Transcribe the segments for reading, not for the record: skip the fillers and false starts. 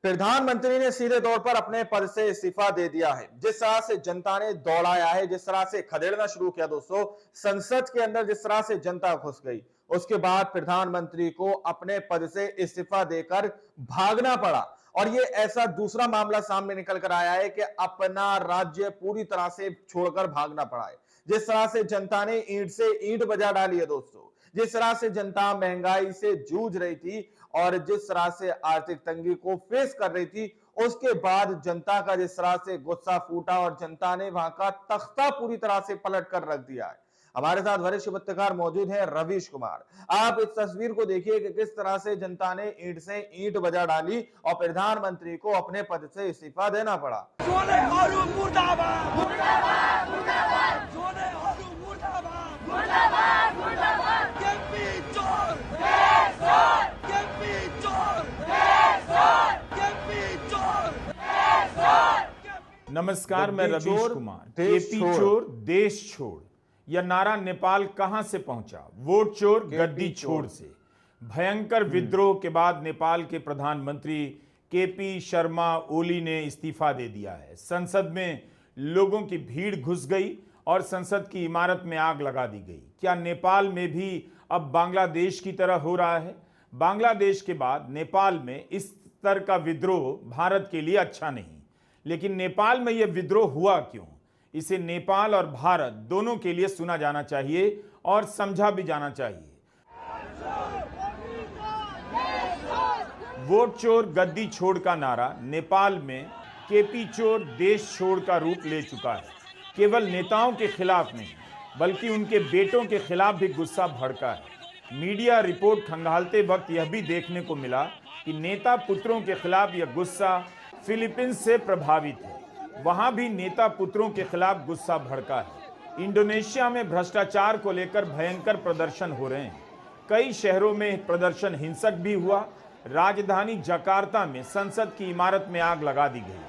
प्रधानमंत्री ने सीधे तौर पर अपने पद से इस्तीफा दे दिया है। जिस तरह से जनता ने दौड़ाया है, जिस तरह से खदेड़ना शुरू किया दोस्तों, संसद के अंदर जिस तरह से जनता घुस गई, उसके बाद प्रधानमंत्री को अपने पद से इस्तीफा देकर भागना पड़ा। और ये ऐसा दूसरा मामला सामने निकल कर आया है कि अपना राज्य पूरी तरह से छोड़कर भागना पड़ा है। जिस तरह से जनता ने ईंट से ईंट बजा डाली है दोस्तों, जिस तरह से जनता महंगाई से जूझ रही थी और जिस तरह से आर्थिक तंगी को फेस कर रही थी, उसके बाद जनता का जिस तरह से गुस्सा फूटा और जनता ने वहां का तख्ता पूरी तरह से पलट कर रख दिया है। हमारे साथ वरिष्ठ पत्रकार मौजूद हैं रवीश कुमार। आप इस तस्वीर को देखिए कि किस तरह से जनता ने ईंट से ईंट बजा डाली और प्रधानमंत्री को अपने पद से इस्तीफा देना पड़ा। नमस्कार, मैं रवीश कुमार। केपी चोर देश छोड़, यह नारा नेपाल कहां से पहुंचा? वोट चोर गद्दी छोड़ से। भयंकर विद्रोह के बाद नेपाल के प्रधानमंत्री केपी शर्मा ओली ने इस्तीफा दे दिया है। संसद में लोगों की भीड़ घुस गई और संसद की इमारत में आग लगा दी गई। क्या नेपाल में भी अब बांग्लादेश की तरह हो रहा है? बांग्लादेश के बाद नेपाल में इस स्तर का विद्रोह भारत के लिए अच्छा नहीं। लेकिन नेपाल में यह विद्रोह हुआ क्यों? इसे नेपाल और भारत दोनों के लिए सुना जाना चाहिए और समझा भी जाना चाहिए। वोट चोर गद्दी छोड़ का नारा नेपाल में केपी चोर देश छोड़ का रूप ले चुका है। केवल नेताओं के खिलाफ नहीं, बल्कि उनके बेटों के खिलाफ भी गुस्सा भड़का है। मीडिया रिपोर्ट खंगालते वक्त यह भी देखने को मिला कि नेता पुत्रों के खिलाफ यह गुस्सा फिलीपींस से प्रभावित है। वहां भी नेता पुत्रों के खिलाफ गुस्सा भड़का है। इंडोनेशिया में भ्रष्टाचार को लेकर भयंकर प्रदर्शन हो रहे हैं। कई शहरों में प्रदर्शन हिंसक भी हुआ। राजधानी जकार्ता में संसद की इमारत में आग लगा दी गई।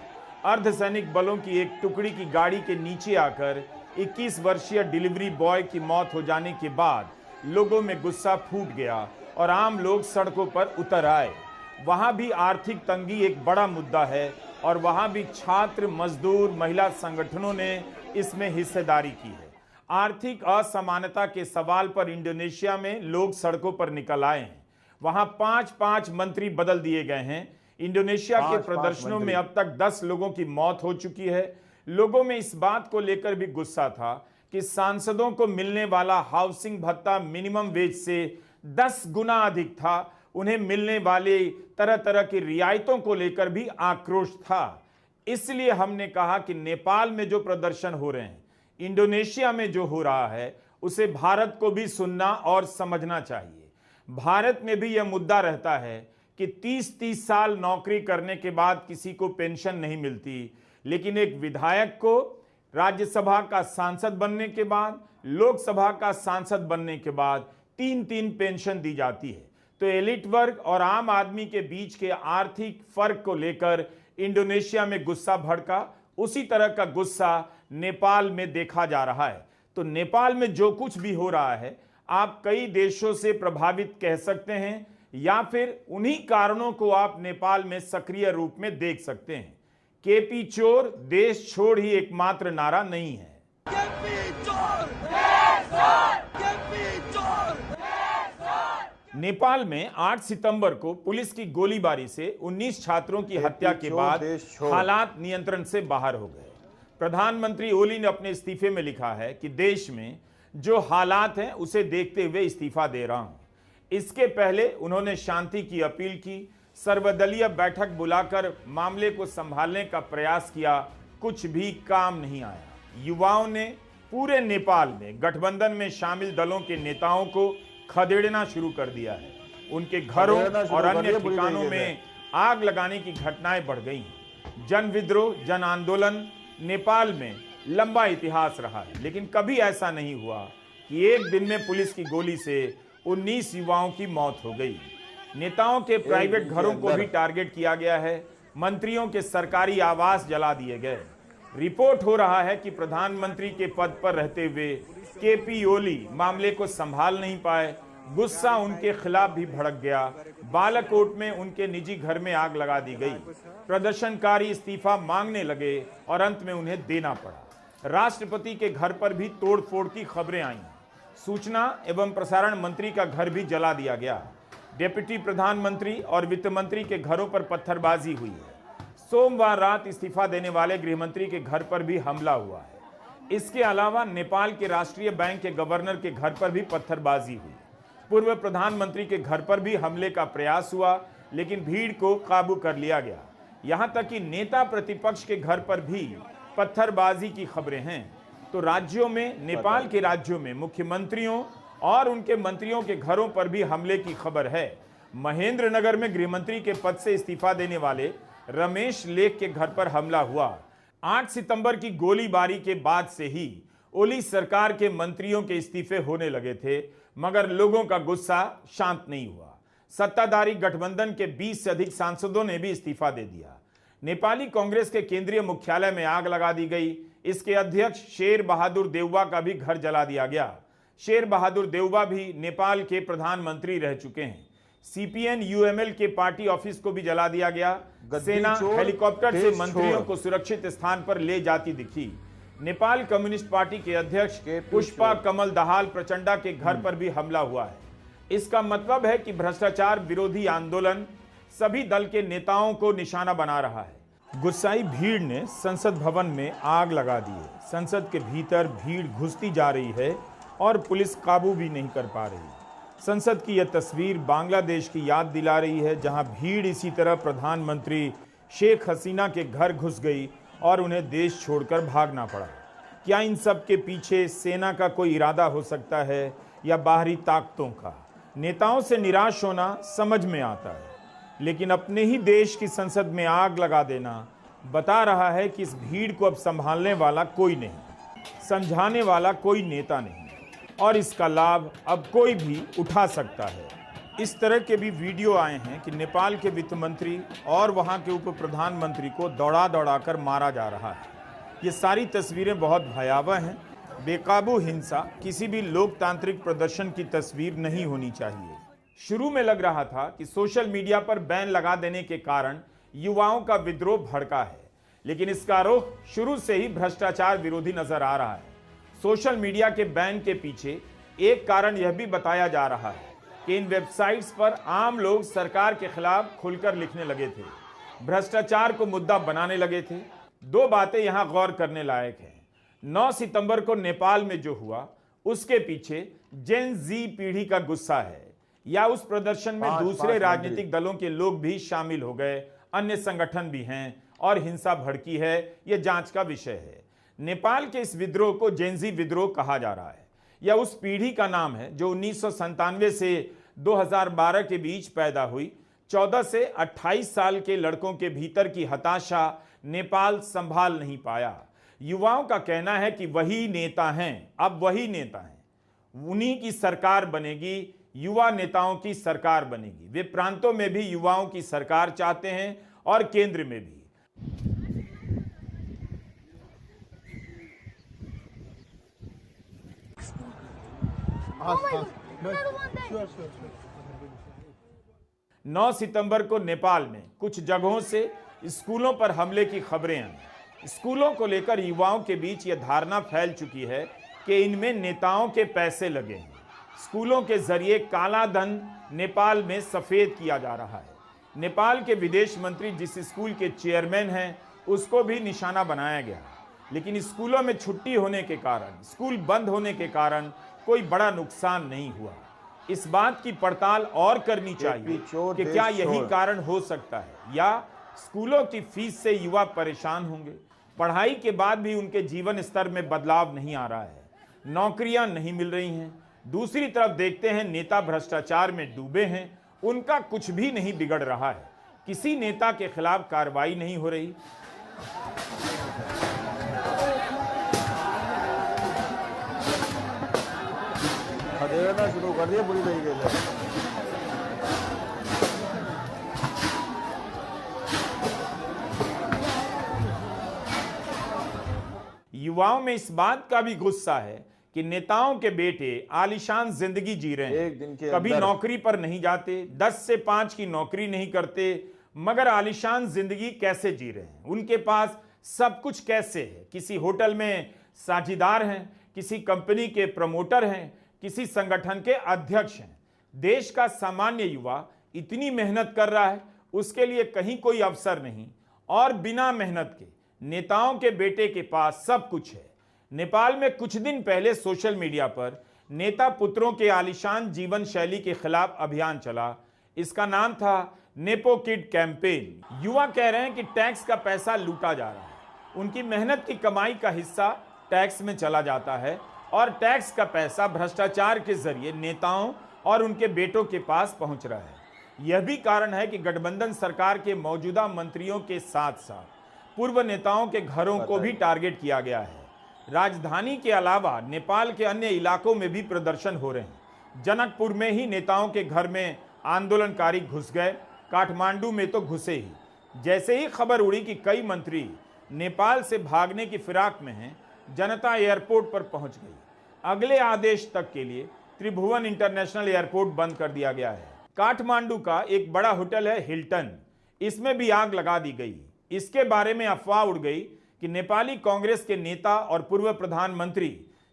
अर्धसैनिक बलों की एक टुकड़ी की गाड़ी के नीचे आकर 21 वर्षीय डिलीवरी बॉय की मौत हो जाने के बाद लोगों में गुस्सा फूट गया और आम लोग सड़कों पर उतर आए। वहां भी आर्थिक तंगी एक बड़ा मुद्दा है और वहां भी छात्र, मजदूर, महिला संगठनों ने इसमें हिस्सेदारी की है। आर्थिक असमानता के सवाल पर इंडोनेशिया में लोग सड़कों पर निकल आए हैं। वहां 5-5 मंत्री बदल दिए गए हैं। इंडोनेशिया के प्रदर्शनों में अब तक 10 लोगों की मौत हो चुकी है। लोगों में इस बात को लेकर भी गुस्सा था कि सांसदों को मिलने वाला हाउसिंग भत्ता मिनिमम वेज से 10 गुना अधिक था। उन्हें मिलने वाले तरह तरह की रियायतों को लेकर भी आक्रोश था। इसलिए हमने कहा कि नेपाल में जो प्रदर्शन हो रहे हैं, इंडोनेशिया में जो हो रहा है, उसे भारत को भी सुनना और समझना चाहिए। भारत में भी यह मुद्दा रहता है कि 30-30 साल नौकरी करने के बाद किसी को पेंशन नहीं मिलती, लेकिन एक विधायक को राज्यसभा का सांसद बनने के बाद, लोकसभा का सांसद बनने के बाद 3-3 पेंशन दी जाती है। तो एलिट वर्ग और आम आदमी के बीच के आर्थिक फर्क को लेकर इंडोनेशिया में गुस्सा भड़का। उसी तरह का गुस्सा नेपाल में देखा जा रहा है। तो नेपाल में जो कुछ भी हो रहा है, आप कई देशों से प्रभावित कह सकते हैं या फिर उन्हीं कारणों को आप नेपाल में सक्रिय रूप में देख सकते हैं। केपी चोर देश छोड़ ही एकमात्र नारा नहीं है। नेपाल में 8 सितंबर को पुलिस की गोलीबारी से 19 छात्रों की हत्या के बाद हालात नियंत्रण से बाहर हो गए। प्रधानमंत्री ओली ने अपने इस्तीफे में लिखा है कि देश में जो हालात हैं उसे देखते हुए इस्तीफा दे रहा हूं। इसके पहले उन्होंने शांति की अपील की, सर्वदलीय बैठक बुलाकर मामले को संभालने का प्रयास किया, कुछ भी काम नहीं आया। युवाओं ने पूरे नेपाल में गठबंधन में शामिल दलों के नेताओं को खदेड़ना शुरू कर दिया है। उनके घरों और अन्य ठिकानों में आग लगाने की घटनाएं बढ़ गई हैं। जन विद्रोह, जन आंदोलन नेपाल में लंबा इतिहास रहा है, लेकिन कभी ऐसा नहीं हुआ कि एक दिन में पुलिस की गोली से 19 युवाओं की मौत हो गई। नेताओं के प्राइवेट घरों को भी टारगेट किया गया है। मंत्रियों के सरकारी आवास जला दिए गए। रिपोर्ट हो रहा है कि प्रधानमंत्री के पद पर रहते हुए केपी ओली मामले को संभाल नहीं पाए। गुस्सा उनके खिलाफ भी भड़क गया। बालाकोट में उनके निजी घर में आग लगा दी गई। प्रदर्शनकारी इस्तीफा मांगने लगे और अंत में उन्हें देना पड़ा। राष्ट्रपति के घर पर भी तोड़फोड़ की खबरें आईं। सूचना एवं प्रसारण मंत्री का घर भी जला दिया गया। डिप्टी प्रधानमंत्री और वित्त मंत्री के घरों पर पत्थरबाजी हुई है। सोमवार रात इस्तीफा देने वाले गृहमंत्री के घर पर भी हमला हुआ है। इसके अलावा नेपाल के राष्ट्रीय बैंक के गवर्नर के घर पर भी पत्थरबाजी हुई। पूर्व प्रधानमंत्री के घर पर भी हमले का प्रयास हुआ, लेकिन भीड़ को काबू कर लिया गया। यहां तक कि नेता प्रतिपक्ष के घर पर भी पत्थरबाजी की खबरें हैं। तो राज्यों में, नेपाल के राज्यों में मुख्यमंत्रियों और उनके मंत्रियों के घरों पर भी हमले की खबर है। महेंद्रनगर में गृहमंत्री के पद से इस्तीफा देने वाले रमेश लेख के घर पर हमला हुआ। 8 सितंबर की गोलीबारी के बाद से ही ओली सरकार के मंत्रियों के इस्तीफे होने लगे थे, मगर लोगों का गुस्सा शांत नहीं हुआ। सत्ताधारी गठबंधन के 20 से अधिक सांसदों ने भी इस्तीफा दे दिया। नेपाली कांग्रेस के केंद्रीय मुख्यालय में आग लगा दी गई। इसके अध्यक्ष शेर बहादुर देउवा का भी घर जला दिया गया। शेर बहादुर देउवा भी नेपाल के प्रधानमंत्री रह चुके हैं। सीपीएन यूएमएल के पार्टी ऑफिस को भी जला दिया गया। सेना हेलीकॉप्टर से मंत्रियों को सुरक्षित स्थान पर ले जाती दिखी। नेपाल कम्युनिस्ट पार्टी के अध्यक्ष पुष्पा कमल दहाल प्रचंडा के घर पर भी हमला हुआ है। इसका मतलब है कि भ्रष्टाचार विरोधी आंदोलन सभी दल के नेताओं को निशाना बना रहा है। गुस्साई भीड़ ने संसद भवन में आग लगा दी है। संसद के भीतर भीड़ घुसती जा रही है और पुलिस काबू भी नहीं कर पा रही। संसद की यह तस्वीर बांग्लादेश की याद दिला रही है, जहां भीड़ इसी तरह प्रधानमंत्री शेख हसीना के घर घुस गई और उन्हें देश छोड़कर भागना पड़ा। क्या इन सब के पीछे सेना का कोई इरादा हो सकता है या बाहरी ताकतों का? नेताओं से निराश होना समझ में आता है, लेकिन अपने ही देश की संसद में आग लगा देना बता रहा है कि इस भीड़ को अब संभालने वाला कोई नहीं, समझाने वाला कोई नेता नहीं, और इसका लाभ अब कोई भी उठा सकता है। इस तरह के भी वीडियो आए हैं कि नेपाल के वित्त मंत्री और वहां के उप प्रधानमंत्री को दौड़ा दौड़ा कर मारा जा रहा है। ये सारी तस्वीरें बहुत भयावह हैं। बेकाबू हिंसा किसी भी लोकतांत्रिक प्रदर्शन की तस्वीर नहीं होनी चाहिए। शुरू में लग रहा था कि सोशल मीडिया पर बैन लगा देने के कारण युवाओं का विद्रोह भड़का है, लेकिन इसका रुख शुरू से ही भ्रष्टाचार विरोधी नजर आ रहा है। सोशल मीडिया के बैन के पीछे एक कारण यह भी बताया जा रहा है कि इन वेबसाइट्स पर आम लोग सरकार के खिलाफ खुलकर लिखने लगे थे, भ्रष्टाचार को मुद्दा बनाने लगे थे। दो बातें यहां गौर करने लायक हैं। 9 सितंबर को नेपाल में जो हुआ, उसके पीछे जेन जी पीढ़ी का गुस्सा है, या उस प्रदर्शन में दूसरे राजनीतिक दलों के लोग भी शामिल हो गए, अन्य संगठन भी हैं और हिंसा भड़की है, यह जांच का विषय है। नेपाल के इस विद्रोह को जेनजी विद्रोह कहा जा रहा है। यह उस पीढ़ी का नाम है जो 1997 से 2012 के बीच पैदा हुई। 14 से 28 साल के लड़कों के भीतर की हताशा नेपाल संभाल नहीं पाया। युवाओं का कहना है कि वही नेता हैं, अब वही नेता हैं, उन्हीं की सरकार बनेगी, युवा नेताओं की सरकार बनेगी। वे प्रांतों में भी युवाओं की सरकार चाहते हैं और केंद्र में भी। Sure. 9 सितंबर को नेपाल में कुछ जगहों से स्कूलों पर हमले की खबरें आई। स्कूलों को लेकर युवाओं के बीच यह धारणा फैल चुकी है कि इनमें नेताओं के पैसे लगे हैं। स्कूलों के जरिए काला धन नेपाल में सफेद किया जा रहा है। नेपाल के विदेश मंत्री जिस स्कूल के चेयरमैन हैं, उसको भी निशाना बनाया गया, लेकिन स्कूलों में छुट्टी होने के कारण, स्कूल बंद होने के कारण कोई बड़ा नुकसान नहीं हुआ। इस बात की पड़ताल और करनी चाहिए कि क्या यही कारण हो सकता है, या स्कूलों की फीस से युवा परेशान होंगे। पढ़ाई के बाद भी उनके जीवन स्तर में बदलाव नहीं आ रहा है, नौकरियां नहीं मिल रही हैं। दूसरी तरफ देखते हैं नेता भ्रष्टाचार में डूबे हैं, उनका कुछ भी नहीं बिगड़ रहा है, किसी नेता के खिलाफ कार्रवाई नहीं हो रही। खदेड़ना शुरू कर दिया बुरी तरीके से। युवाओं में इस बात का भी गुस्सा है कि नेताओं के बेटे आलीशान जिंदगी जी रहे हैं, एक दिन के कभी अंदर नौकरी पर नहीं जाते, 10 से 5 की नौकरी नहीं करते, मगर आलीशान जिंदगी कैसे जी रहे हैं, उनके पास सब कुछ कैसे है। किसी होटल में साझीदार हैं, किसी कंपनी के प्रमोटर हैं, किसी संगठन के अध्यक्ष हैं। देश का सामान्य युवा इतनी मेहनत कर रहा है, उसके लिए कहीं कोई अवसर नहीं, और बिना मेहनत के नेताओं के बेटे के पास सब कुछ है। नेपाल में कुछ दिन पहले सोशल मीडिया पर नेता पुत्रों के आलीशान जीवन शैली के खिलाफ अभियान चला। इसका नाम था नेपो किड कैंपेन। युवा कह रहे हैं कि टैक्स का पैसा लूटा जा रहा है, उनकी मेहनत की कमाई का हिस्सा टैक्स में चला जाता है, और टैक्स का पैसा भ्रष्टाचार के जरिए नेताओं और उनके बेटों के पास पहुंच रहा है। यह भी कारण है कि गठबंधन सरकार के मौजूदा मंत्रियों के साथ साथ पूर्व नेताओं के घरों को भी टारगेट किया गया है। राजधानी के अलावा नेपाल के अन्य इलाकों में भी प्रदर्शन हो रहे हैं। जनकपुर में ही नेताओं के घर में आंदोलनकारी घुस गए, काठमांडू में तो घुसे ही। जैसे ही खबर उड़ी कि कई मंत्री नेपाल से भागने की फिराक में हैं, जनता एयरपोर्ट पर पहुंच गई। अगले आदेश तक के लिए त्रिभुवन इंटरनेशनल एयरपोर्ट बंद कर दिया गया है। काठमांडू का एक बड़ा होटल है हिल्टन, इसमें भी आग लगा दी गई। इसके बारे में अफवाह उड़ गई कि नेपाली कांग्रेस के नेता और पूर्व प्रधानमंत्री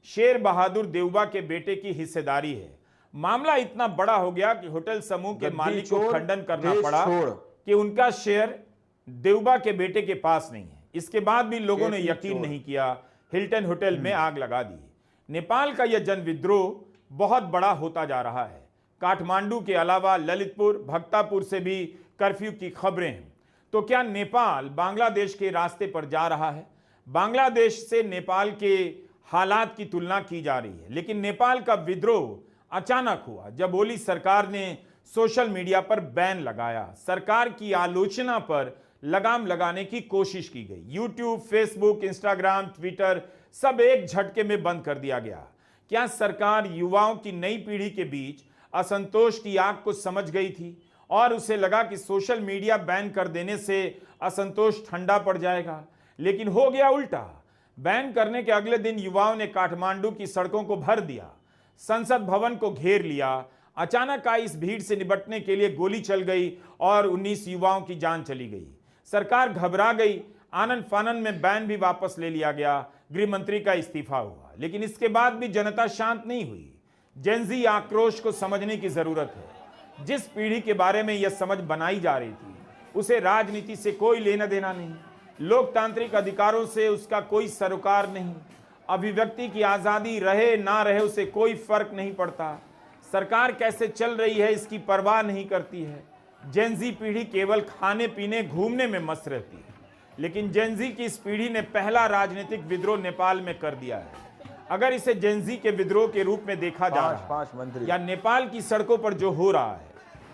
शेर बहादुर देउबा के बेटे की हिस्सेदारी है। मामला इतना बड़ा हो गया कि होटल समूह के मालिक को खंडन करना पड़ा कि उनका शेयर देउबा के बेटे के पास नहीं है। इसके बाद भी लोगों ने यकीन नहीं किया, हिल्टन होटल में आग लगा दी। नेपाल का यह जन विद्रोह बहुत बड़ा होता जा रहा है। काठमांडू के अलावा ललितपुर, भक्तापुर से भी कर्फ्यू की खबरें हैं। तो क्या नेपाल बांग्लादेश के रास्ते पर जा रहा है? बांग्लादेश से नेपाल के हालात की तुलना की जा रही है, लेकिन नेपाल का विद्रोह अचानक हुआ जब ओली सरकार ने सोशल मीडिया पर बैन लगाया। सरकार की आलोचना पर लगाम लगाने की कोशिश की गई। यूट्यूब, फेसबुक, इंस्टाग्राम, ट्विटर सब एक झटके में बंद कर दिया गया। क्या सरकार युवाओं की नई पीढ़ी के बीच असंतोष की आग को समझ गई थी और उसे लगा कि सोशल मीडिया बैन कर देने से असंतोष ठंडा पड़ जाएगा? लेकिन हो गया उल्टा। बैन करने के अगले दिन युवाओं ने काठमांडू की सड़कों को भर दिया, संसद भवन को घेर लिया। अचानक आई इस भीड़ से निपटने के लिए गोली चल गई और 19 युवाओं की जान चली गई। सरकार घबरा गई, आनन फानन में बैन भी वापस ले लिया गया, गृह मंत्री का इस्तीफा हुआ। लेकिन इसके बाद भी जनता शांत नहीं हुई। जेनजी आक्रोश को समझने की जरूरत है। जिस पीढ़ी के बारे में यह समझ बनाई जा रही थी, उसे राजनीति से कोई लेना देना नहीं, लोकतांत्रिक अधिकारों से उसका कोई सरोकार नहीं, अभिव्यक्ति की आजादी रहे ना रहे उसे कोई फर्क नहीं पड़ता, सरकार कैसे चल रही है इसकी परवाह नहीं करती है। जेनजी पीढ़ी केवल खाने पीने घूमने में मस्त रहती है। लेकिन जेनजी की इस पीढ़ी ने पहला राजनीतिक विद्रोह नेपाल में कर दिया है। अगर इसे जेनजी के विद्रोह के रूप में देखा जा रहा है या नेपाल की सड़कों पर जो हो रहा है,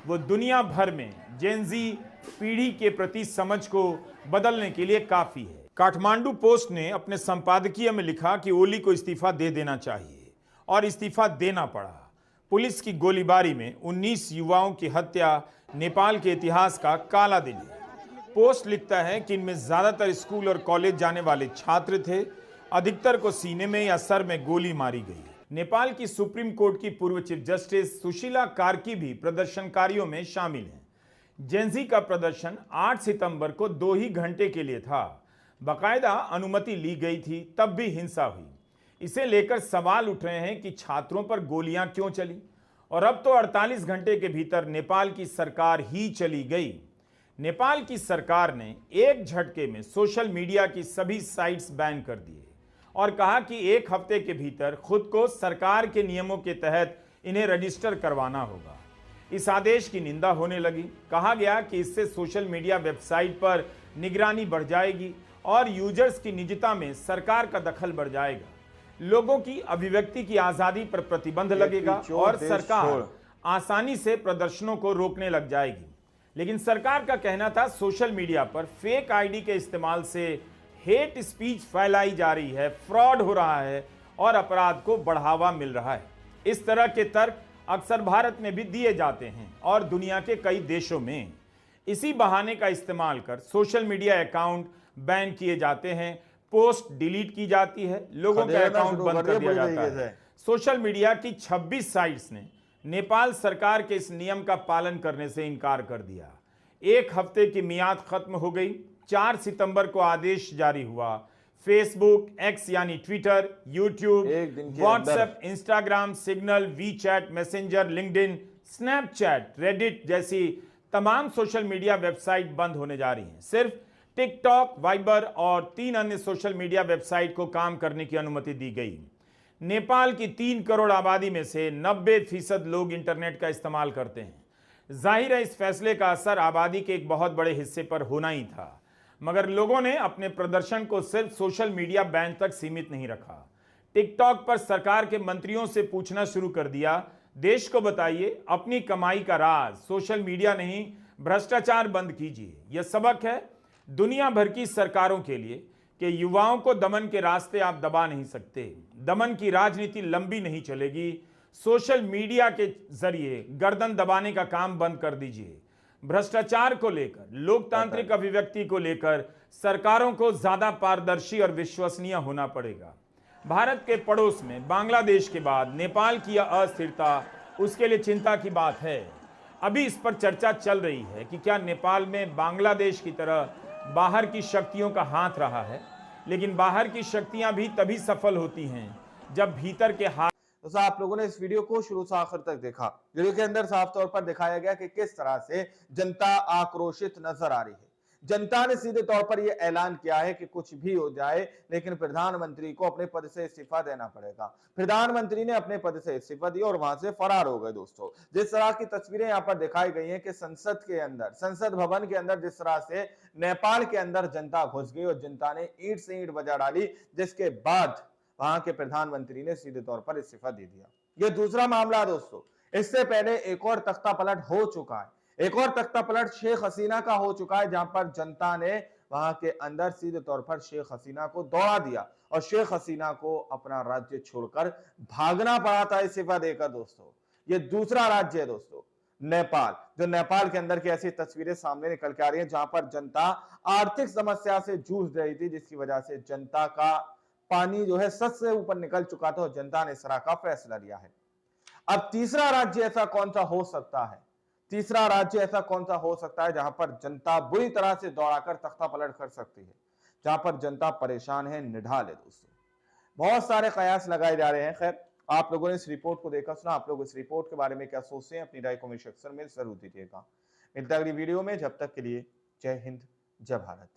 वो दुनिया भर में जेनजी पीढ़ी के प्रति समझ को बदलने के लिए काफी है। काठमांडू पोस्ट ने अपने संपादकीय में लिखा कि ओली को इस्तीफा दे देना चाहिए, और इस्तीफा देना पड़ा। पुलिस की गोलीबारी में 19 युवाओं की हत्या नेपाल के इतिहास का काला दिन है। पोस्ट लिखता है कि इनमें ज्यादातर स्कूल और कॉलेज जाने वाले छात्र थे। अधिकतर को सीने में या सर में गोली मारी गई। नेपाल की सुप्रीम कोर्ट की पूर्व चीफ जस्टिस सुशीला कार्की भी प्रदर्शनकारियों में शामिल हैं। जेनजी का प्रदर्शन 8 सितंबर को 2 ही घंटे के लिए था। बाकायदा अनुमति ली गई थी, तब भी हिंसा हुई। इसे लेकर सवाल उठ रहे हैं कि छात्रों पर गोलियां क्यों चली, और अब तो 48 घंटे के भीतर नेपाल की सरकार ही चली गई। नेपाल की सरकार ने एक झटके में सोशल मीडिया की सभी साइट्स बैन कर दिए और कहा कि 1 हफ्ते के भीतर खुद को सरकार के नियमों के तहत इन्हें रजिस्टर करवाना होगा। इस आदेश की निंदा होने लगी। कहा गया कि इससे सोशल मीडिया वेबसाइट पर निगरानी बढ़ जाएगी और यूजर्स की निजता में सरकार का दखल बढ़ जाएगा। लोगों की अभिव्यक्ति की आजादी पर प्रतिबंध लगेगा और सरकार आसानी से प्रदर्शनों को रोकने लग जाएगी। लेकिन सरकार का कहना था सोशल मीडिया पर फेक आईडी के इस्तेमाल से हेट स्पीच फैलाई जा रही है, फ्रॉड हो रहा है और अपराध को बढ़ावा मिल रहा है। इस तरह के तर्क अक्सर भारत में भी दिए जाते हैं और दुनिया के कई देशों में इसी बहाने का इस्तेमाल कर सोशल मीडिया अकाउंट बैन किए जाते हैं। पोस्ट डिलीट की जाती है, लोगों का खदेड़ना अकाउंट शुरू बंद कर कर दिया दिया पूरी जाता तरीके है। से। सोशल मीडिया की 26 साइट्स ने नेपाल सरकार के इस नियम का पालन करने से इनकार कर दिया। एक हफ्ते की मियाद खत्म हो गई। 4 सितंबर को आदेश जारी हुआ। फेसबुक, एक्स यानी ट्विटर, यूट्यूब, एक दिन के WhatsApp, Instagram, signal, WeChat, messenger, LinkedIn, Snapchat, Reddit जैसी तमाम सोशल मीडिया वेबसाइट बंद होने जा रही हैं। सिर्फ टिकटॉक, वाइबर और 3 अन्य सोशल मीडिया वेबसाइट को काम करने की अनुमति दी गई। नेपाल की 3 करोड़ आबादी में से 90% लोग इंटरनेट का इस्तेमाल करते हैं। जाहिर है इस फैसले का असर आबादी के एक बहुत बड़े हिस्से पर होना ही था, मगर लोगों ने अपने प्रदर्शन को सिर्फ सोशल मीडिया बैन तक सीमित नहीं रखा। टिकटॉक पर सरकार के मंत्रियों से पूछना शुरू कर दिया, देश को बताइए अपनी कमाई का राज, सोशल मीडिया नहीं, भ्रष्टाचार बंद कीजिए। यह सबक है दुनिया भर की सरकारों के लिए कि युवाओं को दमन के रास्ते आप दबा नहीं सकते। दमन की राजनीति लंबी नहीं चलेगी। सोशल मीडिया के जरिए गर्दन दबाने का काम बंद कर दीजिए। भ्रष्टाचार को लेकर, लोकतांत्रिक अभिव्यक्ति को लेकर सरकारों को ज्यादा पारदर्शी और विश्वसनीय होना पड़ेगा। भारत के पड़ोस में बांग्लादेश के बाद नेपाल की यह अस्थिरता उसके लिए चिंता की बात है। अभी इस पर चर्चा चल रही है कि क्या नेपाल में बांग्लादेश की तरह बाहर की शक्तियों का हाथ रहा है, लेकिन बाहर की शक्तियां भी तभी सफल होती हैं जब भीतर के हाथ। तो आप लोगों ने इस वीडियो को शुरू से आखिर तक देखा। वीडियो के अंदर साफ तौर पर दिखाया गया कि किस तरह से जनता आक्रोशित नजर आ रही है। जनता ने सीधे तौर पर यह ऐलान किया है कि कुछ भी हो जाए लेकिन प्रधानमंत्री को अपने पद से इस्तीफा देना पड़ेगा। प्रधानमंत्री ने अपने पद से इस्तीफा दिया और वहां से फरार हो गए। दोस्तों, जिस तरह की तस्वीरें यहां पर दिखाई गई हैं कि संसद के अंदर, संसद भवन के अंदर जिस तरह से नेपाल के अंदर जनता घुस गई और जनता ने ईंट से ईंट बजा डाली, जिसके बाद वहां के प्रधानमंत्री ने सीधे तौर पर इस्तीफा दे दिया। यह दूसरा मामला है दोस्तों। इससे पहले एक और तख्ता पलट हो चुका है। एक और तख्ता पलट शेख हसीना का हो चुका है, जहां पर जनता ने वहां के अंदर सीधे तौर पर शेख हसीना को दौड़ा दिया और शेख हसीना को अपना राज्य छोड़कर भागना पड़ा था इस्तीफा देकर। दोस्तों, ये दूसरा राज्य है दोस्तों, नेपाल, जो नेपाल के अंदर की ऐसी तस्वीरें सामने निकल के आ रही है जहां पर जनता आर्थिक समस्या से जूझ रही थी, जिसकी वजह से जनता का पानी जो है सच से ऊपर निकल चुका था और जनता ने इस तरह का फैसला लिया है। अब तीसरा राज्य ऐसा कौन सा हो सकता है? तीसरा राज्य ऐसा कौन सा हो सकता है जहां पर जनता बुरी तरह से दौड़ाकर तख्ता पलट कर सकती है, जहां पर जनता परेशान है, निढाल है। दोस्तों, बहुत सारे कयास लगाए जा रहे हैं। खैर, आप लोगों ने इस रिपोर्ट को देखा सुना, आप लोग इस रिपोर्ट के बारे में क्या सोचते हैं, अपनी राय कमेंट सेक्शन में जरूर दीजिएगा। मिलता है अगली वीडियो में, जब तक के लिए जय हिंद, जय भारत।